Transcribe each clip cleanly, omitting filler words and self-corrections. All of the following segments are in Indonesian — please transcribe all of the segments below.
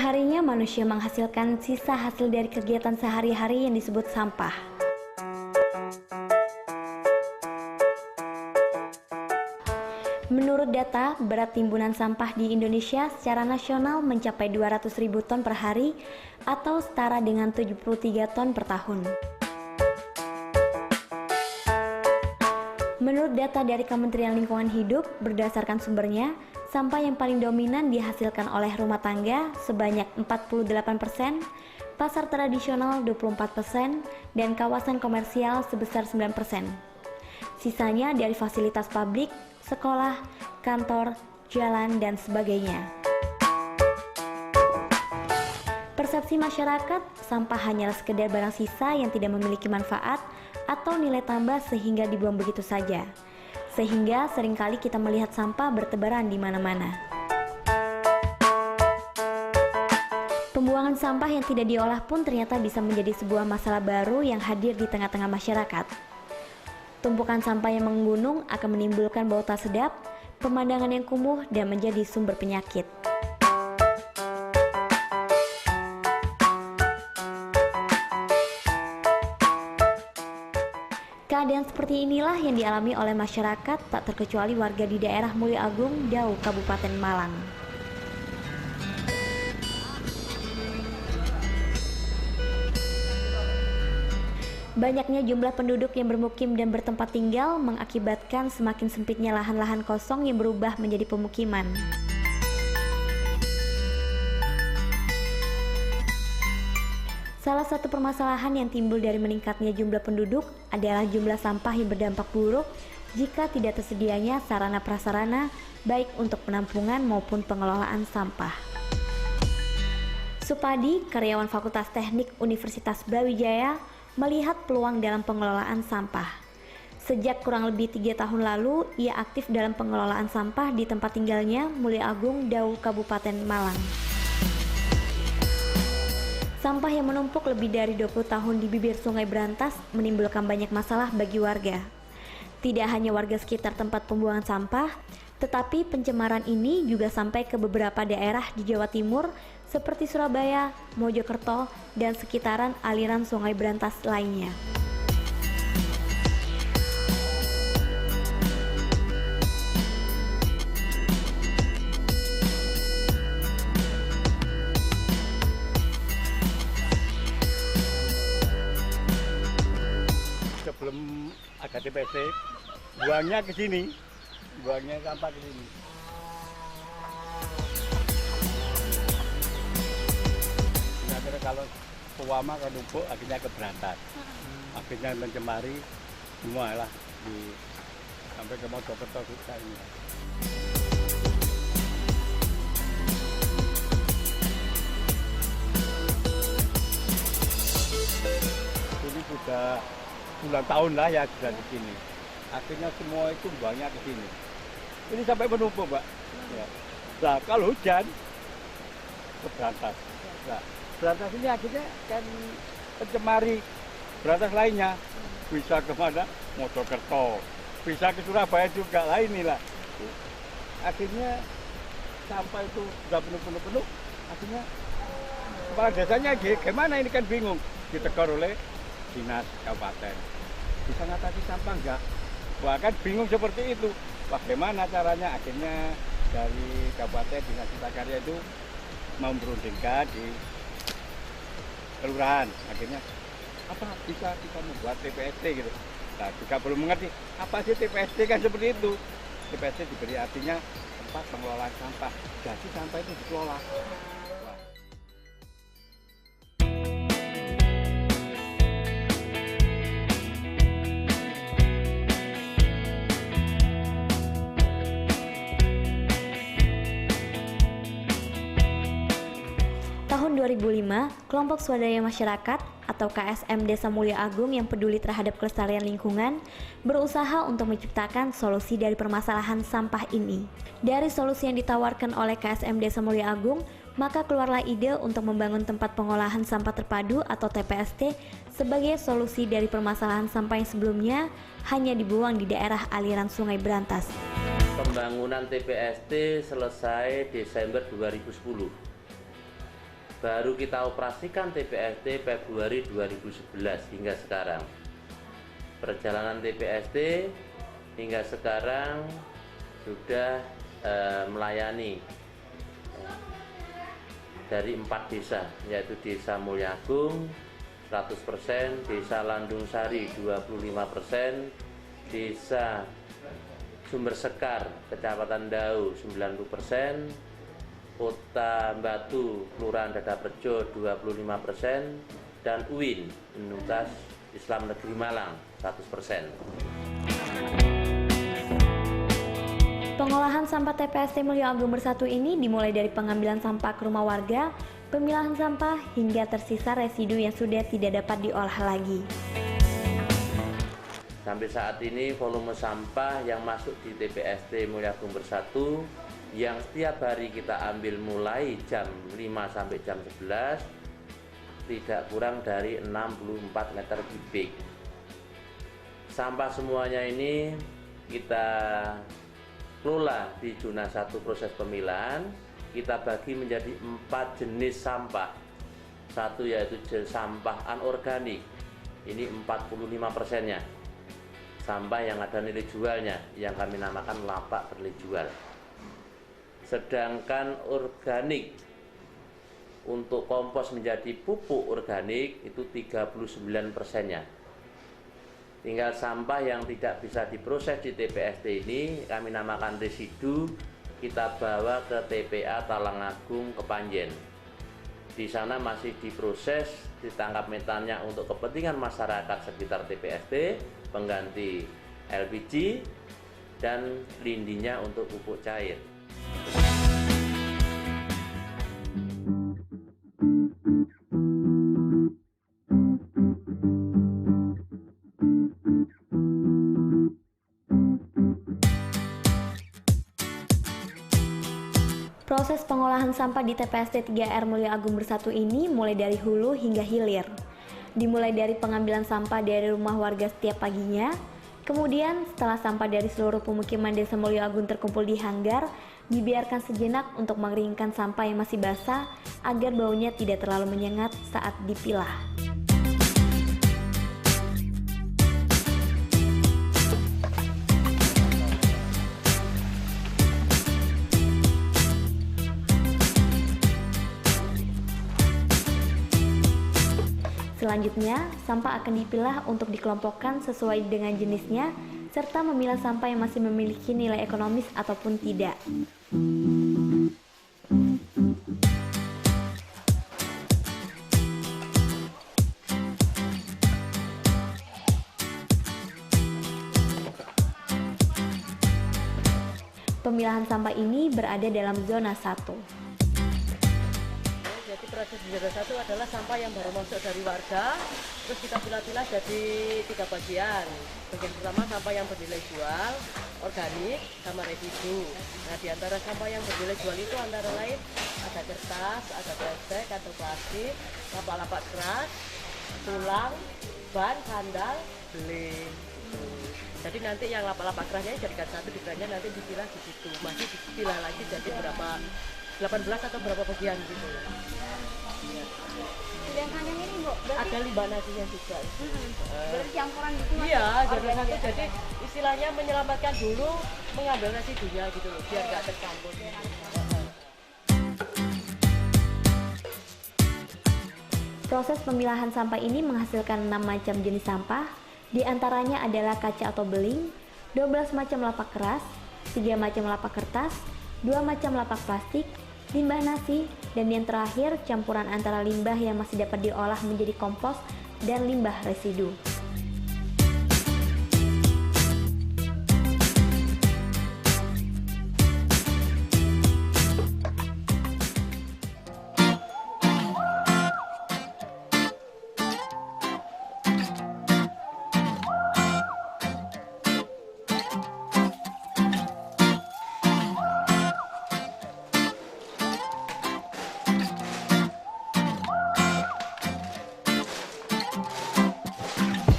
harinya manusia menghasilkan sisa hasil dari kegiatan sehari-hari yang disebut sampah. Menurut data, berat timbunan sampah di Indonesia secara nasional mencapai 200.000 ton per hari atau setara dengan 73 ton per tahun. Menurut data dari Kementerian Lingkungan Hidup, berdasarkan sumbernya, sampah yang paling dominan dihasilkan oleh rumah tangga sebanyak 48%, pasar tradisional 24%, dan kawasan komersial sebesar 9%. Sisanya dari fasilitas publik, sekolah, kantor, jalan, dan sebagainya. Persepsi masyarakat, sampah hanyalah sekedar barang sisa yang tidak memiliki manfaat atau nilai tambah sehingga dibuang begitu saja. Sehingga seringkali kita melihat sampah bertebaran di mana-mana. Pembuangan sampah yang tidak diolah pun ternyata bisa menjadi sebuah masalah baru yang hadir di tengah-tengah masyarakat. Tumpukan sampah yang menggunung akan menimbulkan bau tak sedap, pemandangan yang kumuh, dan menjadi sumber penyakit. Keadaan seperti inilah yang dialami oleh masyarakat, tak terkecuali warga di daerah Mulya Agung, Dau, Kabupaten Malang. Banyaknya jumlah penduduk yang bermukim dan bertempat tinggal mengakibatkan semakin sempitnya lahan-lahan kosong yang berubah menjadi pemukiman. Salah satu permasalahan yang timbul dari meningkatnya jumlah penduduk adalah jumlah sampah yang berdampak buruk jika tidak tersedianya sarana prasarana baik untuk penampungan maupun pengelolaan sampah. Supadi, karyawan Fakultas Teknik Universitas Brawijaya, melihat peluang dalam pengelolaan sampah. Sejak kurang lebih 3 tahun lalu, ia aktif dalam pengelolaan sampah di tempat tinggalnya, Mulya Agung, Dau, Kabupaten Malang. Sampah yang menumpuk lebih dari 20 tahun di bibir Sungai Brantas menimbulkan banyak masalah bagi warga. Tidak hanya warga sekitar tempat pembuangan sampah, tetapi pencemaran ini juga sampai ke beberapa daerah di Jawa Timur seperti Surabaya, Mojokerto, dan sekitaran aliran Sungai Brantas lainnya. Sebelum ada TPST, buangnya ke sini, buangnya sampah ke sini. Akhirnya kalau pewama kan numpuk, akhirnya keberantas, akhirnya mencemari semua lah sampai ke Mojokerto kita ini. Ini sudah puluhan tahun lah ya sudah di sini. Akhirnya semua itu buangnya ke sini. Ini sampai menumpuk, Mbak. Ya. Nah, kalau hujan keberantas. Nah, berantas ini akhirnya kan pencemari berantas lainnya. Bisa kemana? Mojokerto. Bisa ke Surabaya juga lah inilah. Akhirnya sampai itu sudah penuh. Akhirnya kepala desanya gimana ini kan bingung. Ditegur oleh dinas kabupaten. Bisa ngatasi sampah enggak? Wah kan bingung seperti itu. Bagaimana caranya? Akhirnya dari kabupaten dinas Cipta Karya itu mau merundingkan di kelurahan. Akhirnya apa bisa kita membuat TPST gitu. Nah juga belum mengerti apa sih TPST kan seperti itu. TPST diberi artinya tempat pengelolaan sampah. Jadi sampah itu dikelola. Tahun 2005, kelompok swadaya masyarakat atau KSM Desa Mulya Agung yang peduli terhadap kelestarian lingkungan berusaha untuk menciptakan solusi dari permasalahan sampah ini. Dari solusi yang ditawarkan oleh KSM Desa Mulya Agung, maka keluarlah ide untuk membangun tempat pengolahan sampah terpadu atau TPST sebagai solusi dari permasalahan sampah yang sebelumnya hanya dibuang di daerah aliran Sungai Brantas. Pembangunan TPST selesai Desember 2010. Baru kita operasikan TPST Februari 2011 hingga sekarang. Perjalanan TPST hingga sekarang sudah melayani dari 4 desa, yaitu Desa Mulyagung 100%, Desa Landung Sari 25%, Desa Sumber Sekar, Kecamatan Dau 90%, Kota Batu, Kelurahan Dadarejo 25%, dan UIN, Universitas Islam Negeri Malang 100%. Pengolahan sampah TPST Mulyo Agung Bersatu ini dimulai dari pengambilan sampah ke rumah warga, pemilahan sampah, hingga tersisa residu yang sudah tidak dapat diolah lagi. Sampai saat ini volume sampah yang masuk di TPST Mulyo Agung Bersatu yang setiap hari kita ambil mulai jam 5 sampai jam 11 tidak kurang dari 64 meter kubik. Sampah semuanya ini kita kelola di zona 1 proses pemilahan. Kita bagi menjadi 4 jenis sampah. Satu yaitu sampah anorganik, ini 45%-nya. Sampah yang ada nilai jualnya, yang kami namakan lapak bernilai jual. Sedangkan organik, untuk kompos menjadi pupuk organik itu 39%-nya. Tinggal sampah yang tidak bisa diproses di TPST ini kami namakan residu, kita bawa ke TPA Talangagung Kepanjen. Di sana masih diproses, ditangkap metannya untuk kepentingan masyarakat sekitar TPST, pengganti LPG, dan lindinya untuk pupuk cair. Proses pengolahan sampah di TPST 3R Mulyo Agung Bersatu ini mulai dari hulu hingga hilir. Dimulai dari pengambilan sampah dari rumah warga setiap paginya, kemudian setelah sampah dari seluruh pemukiman Desa Mulyo Agung terkumpul di hanggar, dibiarkan sejenak untuk mengeringkan sampah yang masih basah agar baunya tidak terlalu menyengat saat dipilah. Selanjutnya, sampah akan dipilah untuk dikelompokkan sesuai dengan jenisnya, serta memilah sampah yang masih memiliki nilai ekonomis ataupun tidak. Pemilahan sampah ini berada dalam zona 1. Jadi proses di zona 1 adalah sampah yang baru masuk dari warga, terus kita pilah-pilah jadi 3 bagian. Bagian pertama sampah yang bernilai jual, organik, sama residu. Nah, di antara sampah yang bernilai jual itu antara lain ada kertas, ada besek atau plastik, lapak-lapak keras, tulang, ban, sandal, beling. Jadi nanti yang lapak-lapak kerasnya jadikan satu, dipilah nanti dipilah di situ. Masih dipilah lagi jadi berapa 18 atau berapa bagian gitu. Yang kanan ini Bu, Ada limbah nasinya juga. berarti campuran gitu Mas? Iya, zona 1 jadi istilahnya menyelamatkan dulu, mengambil residunya gitu loh, biar nggak tercampur. Proses pemilahan sampah ini menghasilkan 6 macam jenis sampah, di antaranya adalah kaca atau beling, 12 macam lapak keras, 3 macam lapak kertas, 2 macam lapak plastik, limbah nasi, dan yang terakhir campuran antara limbah yang masih dapat diolah menjadi kompos dan limbah residu.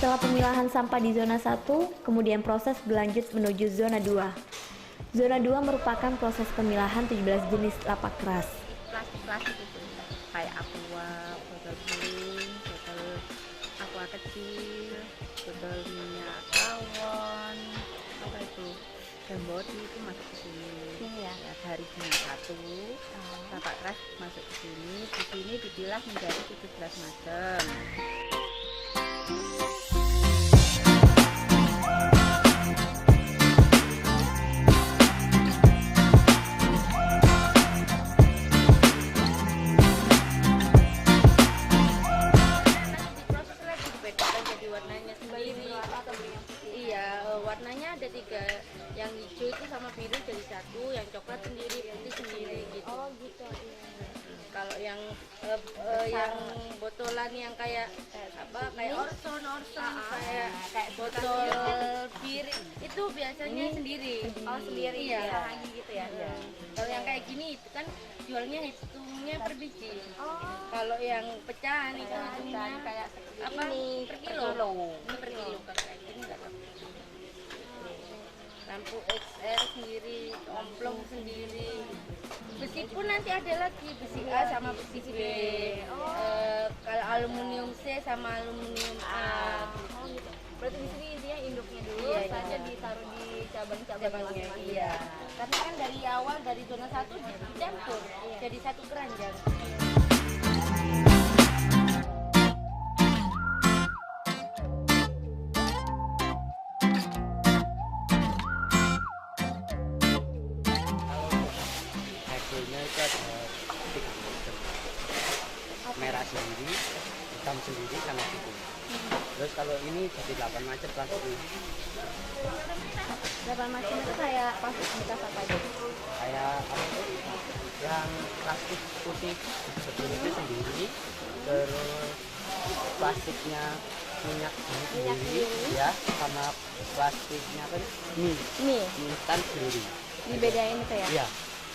Setelah pemilahan sampah di zona 1, kemudian proses berlanjut menuju zona 2. Zona 2 merupakan proses pemilahan 17 jenis lapak keras. Plastik-plastik itu. kayak aqua, botol beling, botol aqua kecil, botol minyak tawon, apa itu, Gambody itu masuk ke sini. Ini ya. Ya, dari jam 1 tapak keras masuk ke sini. Di sini dipilah menjadi 17 macam. Proses lagi dibedakan jadi warnanya sendiri. Iya, warnanya ada 3. Yang hijau itu sama biru jadi 1, yang coklat sendiri, putih sendiri gitu. Oh gitu. Iya. Kalau yang botolan yang kayak apa, kayak Orson kayak botol bir itu biasanya sendiri. Oh sendiri Iya. ya. Gitu ya. Iya. Kalau yang kayak gini itu kan jualnya hitungnya per biji. Oh. Kalau yang pecahan itu hitungnya kayak apa? ini Per kilo. Ini per kilo. Kalau kayak gini enggak tahu. Lampu XR sendiri, omplong sendiri. Meskipun nanti ada lagi besi A sama besi B. Kalau aluminium C sama aluminium A. Oh gitu. Berarti di sini intinya induknya dulu, Iya, saja iya. ditaruh di cabang-cabang Cabangnya, masing-masing. iya. Karena kan dari awal dari zona 1 dicampur jadi satu keranjang. hasilnya itu ada 3 macam, merah sendiri, hitam sendiri, sama putih. Terus kalau ini jadi 8 macam plastik, 8 macam itu kayak plastik bekas apa aja? kayak apa tuh? Yang plastik putih seperti itu sendiri, terus plastiknya minyak sendiri, ya, sama plastiknya kan mie Ini instan sendiri. dibedain itu ya? Iya.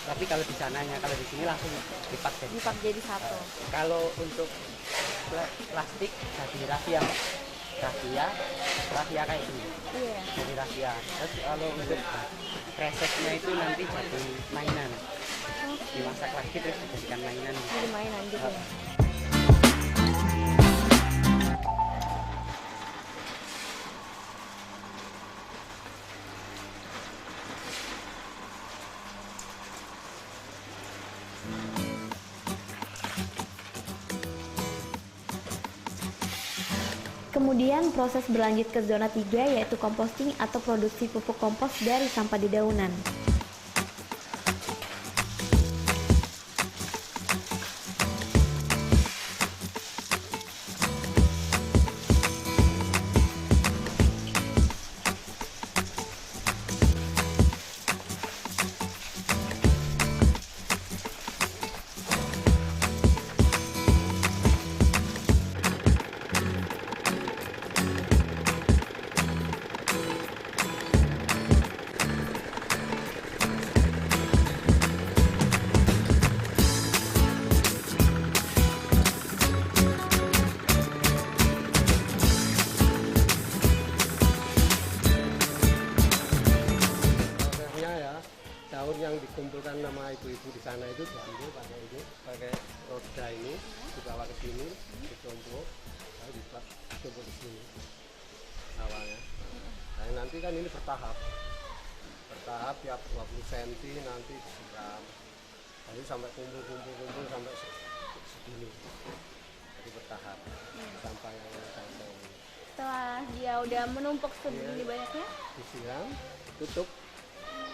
Tapi kalau di sananya, kalau di sini langsung dipakai. Dipak jadi satu. Kalau untuk plastik jadi raffia, raffia kayak gini, Iya. jadi raffia. Terus kalau untuk kreseknya itu nanti jadi mainan, dimasak lagi terus dijadikan mainan. Jadi mainan gitu ya. Kemudian proses berlanjut ke zona 3 yaitu composting atau produksi pupuk kompos dari sampah dedaunan. Prosesnya ya, daun yang dikumpulkan sama ibu-ibu di sana itu diambil pakai ini, pakai roda ini, dibawa ke sini, ditumpuk, lalu ditumpuk di sini awalnya. Nah nanti kan ini bertahap tiap 20 cm nanti disiram, lalu sampai kumpul sampai segini, jadi bertahap sampai yang kantong Setelah dia udah menumpuk segini banyaknya, disiram, tutup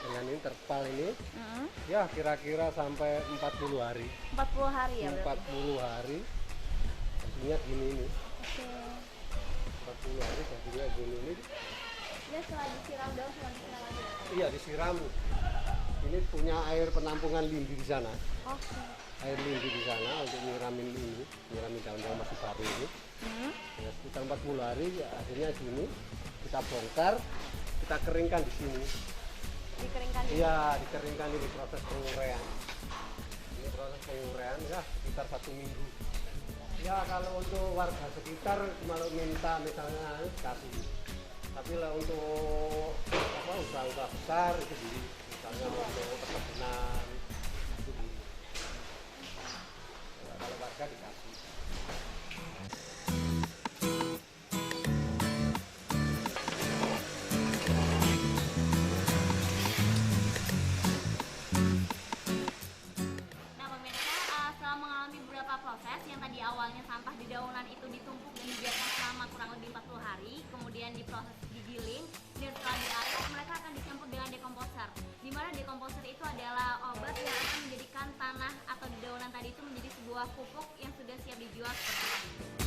dengan ini terpal ini. mm, Ya kira-kira sampai 40 hari. 40 hari ya berarti. 40 hari jadinya gini ini. Oke. 40 hari jadinya gini ini. Dia setelah disiram daun, setelah disiram lagi. Iya disiram. Ini punya air penampungan lindi di sana. Oke. Air lindi di sana untuk nyiramin ini, nyiramin daun-daun masih baru ini. Hmm. Ya, sekitar 40 hari ya, akhirnya gini kita bongkar, kita keringkan di sini. Dikeringkan dulu. Iya, dikeringkan ini proses pengurean. Ini proses pengurean ya sekitar 1 minggu. Ya kalau untuk warga sekitar kalau minta misalnya kasih. Tapi lah untuk apa usaha-usaha besar itu beli. Misalnya untuk perkebunan itu beli. Ya, kalau warga proses yang tadi awalnya sampah di daunan itu ditumpuk dan dibiarkan selama kurang lebih 40 hari, kemudian diproses digiling, dan setelah diarak mereka akan dicampur dengan dekomposer. Di mana dekomposer itu adalah obat yang akan menjadikan tanah atau dedaunan tadi itu menjadi sebuah pupuk yang sudah siap dijual seperti ini.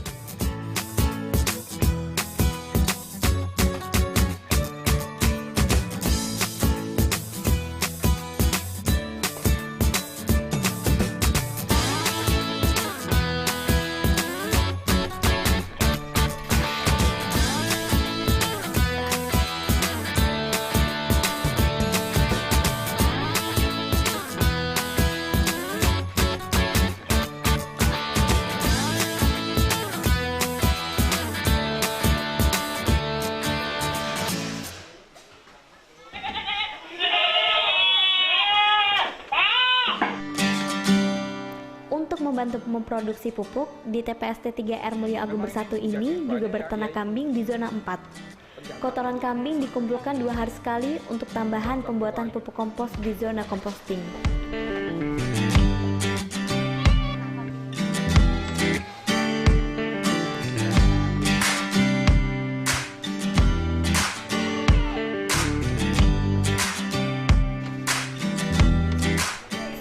Untuk membantu memproduksi pupuk, di TPST 3R Mulia Agung Bersatu ini juga berternak kambing di zona 4. Kotoran kambing dikumpulkan 2 hari sekali untuk tambahan pembuatan pupuk kompos di zona composting.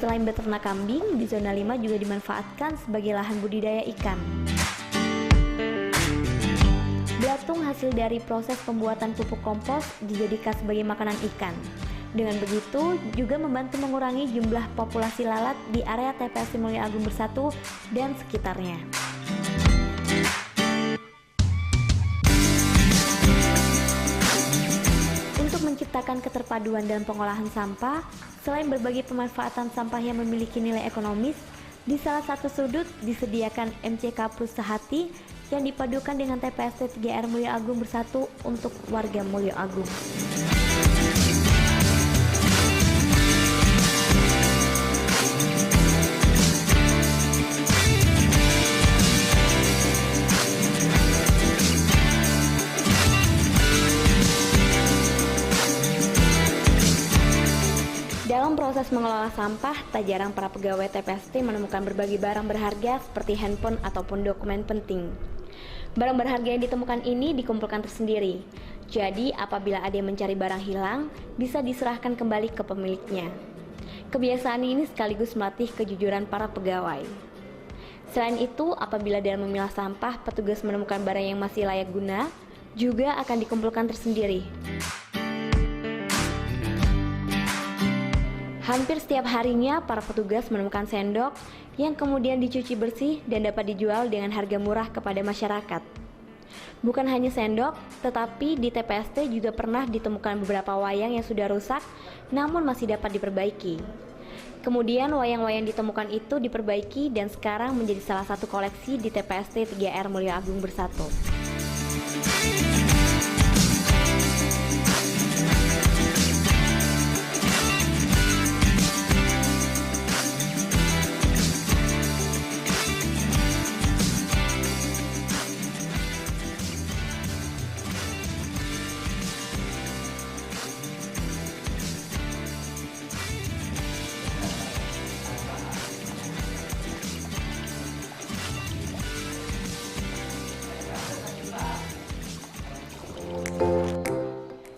Selain beternak kambing, di zona 5 juga dimanfaatkan sebagai lahan budidaya ikan. Belatung hasil dari proses pembuatan pupuk kompos dijadikan sebagai makanan ikan. Dengan begitu, juga membantu mengurangi jumlah populasi lalat di area TPST Mulia Agung Bersatu dan sekitarnya. Untuk menciptakan keterpaduan dalam pengolahan sampah, selain berbagai pemanfaatan sampah yang memiliki nilai ekonomis, di salah satu sudut disediakan MCK Plus Sehati yang dipadukan dengan TPST 3R Mulia Agung Bersatu untuk warga Mulia Agung. Dalam proses mengelola sampah, tak jarang para pegawai TPST menemukan berbagai barang berharga seperti handphone ataupun dokumen penting. Barang berharga yang ditemukan ini dikumpulkan tersendiri. Jadi, apabila ada yang mencari barang hilang, bisa diserahkan kembali ke pemiliknya. Kebiasaan ini sekaligus melatih kejujuran para pegawai. Selain itu, apabila dalam memilah sampah, petugas menemukan barang yang masih layak guna, juga akan dikumpulkan tersendiri. Hampir setiap harinya, para petugas menemukan sendok yang kemudian dicuci bersih dan dapat dijual dengan harga murah kepada masyarakat. Bukan hanya sendok, tetapi di TPST juga pernah ditemukan beberapa wayang yang sudah rusak, namun masih dapat diperbaiki. Kemudian wayang-wayang ditemukan itu diperbaiki dan sekarang menjadi salah satu koleksi di TPST 3R Mulia Agung Bersatu.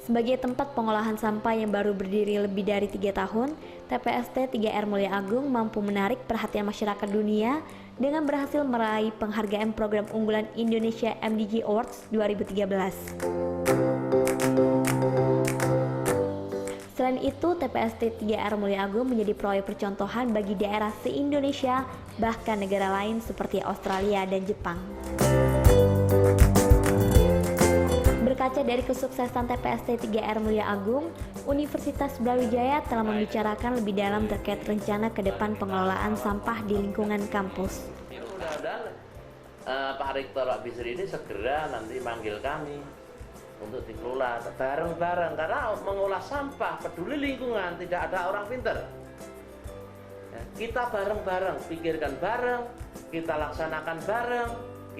Sebagai tempat pengolahan sampah yang baru berdiri lebih dari 3 tahun, TPST 3R Mulia Agung mampu menarik perhatian masyarakat dunia dengan berhasil meraih penghargaan program unggulan Indonesia MDG Awards 2013. Selain itu, TPST 3R Mulia Agung menjadi proyek percontohan bagi daerah se-Indonesia, bahkan negara lain seperti Australia dan Jepang. Berkaca dari kesuksesan TPST 3R Mulia Agung, Universitas Brawijaya telah membicarakan lebih dalam terkait rencana ke depan pengelolaan sampah di lingkungan kampus. Mudah-mudahan Pak Rektor Pak Bisri ini segera nanti manggil kami untuk dikelola bareng-bareng, karena mengolah sampah peduli lingkungan tidak ada orang pinter. Ya, kita bareng-bareng, pikirkan bareng, kita laksanakan bareng,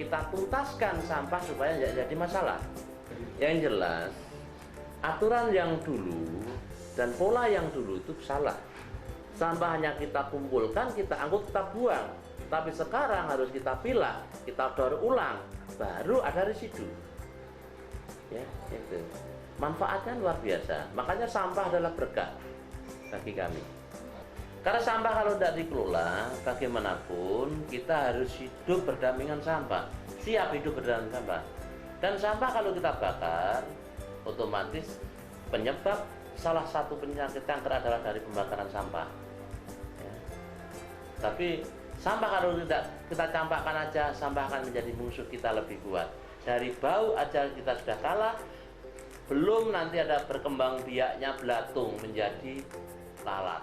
kita tuntaskan sampah supaya tidak jadi masalah. Yang jelas, aturan yang dulu dan pola yang dulu itu salah. Sampah hanya kita kumpulkan, kita angkut, kita buang. Tapi sekarang harus kita pilah, kita daur ulang, baru ada residu. Ya, itu. Manfaatnya luar biasa. Makanya sampah adalah berkah bagi kami. Karena sampah kalau tidak dikelola, bagaimanapun kita harus hidup berdampingan sampah. Siap hidup berdampingan sampah. Dan sampah kalau kita bakar, otomatis penyebab salah satu penyakit kanker adalah dari pembakaran sampah. Ya. Tapi sampah kalau tidak kita campakkan aja, sampah akan menjadi musuh kita lebih kuat. Dari bau aja kita sudah kalah, belum nanti ada berkembang biaknya belatung menjadi lalat.